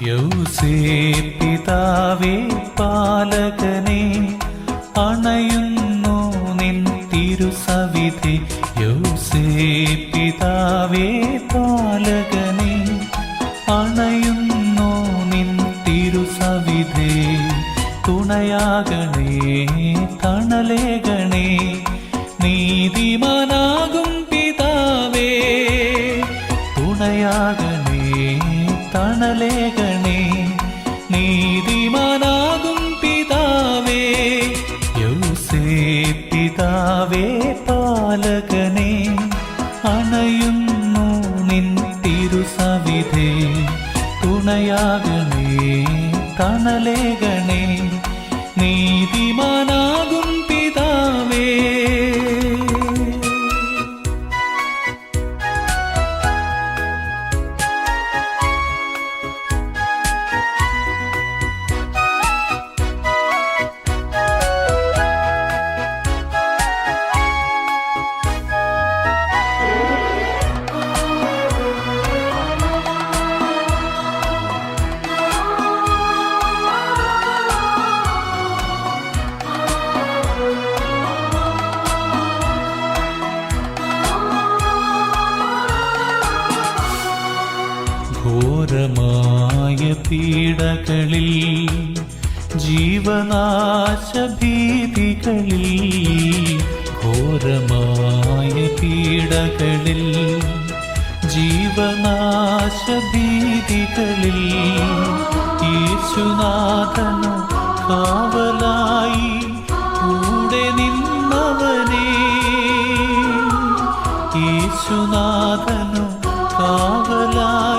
യൗസേപ്പിതാവേ പാലകനെ അണയുന്നു നിൻ തിരുസവിധി. യൗസേപ്പിതാവേ പാലകനെ അണയുന്നു നിൻ തിരുസവിധി. തുണയാകണേ തണലേകണേ നീതിമാനാകും പിതാവേ. തുണയാകണേ തണലേകണേ നീതിമാനാകും പിതാവേ. യൗസേപ്പിതാവേ പാലകനെ അണയുന്നു നിൻ തിരുസവിധി. തുണയാകണേ തണലേകണേ നീതിമാനാകും പിതാവേ. ഘോരമായ പീഡകളിൽ ജീവനാശഭീതികളിൽ. ഘോരമായ പീഡകളിൽ ജീവനാശഭീതികളിൽ യേശുനാഥനു കാവലായി കൂടെ നിന്നവനേ. യേശുനാഥനു കാവലായി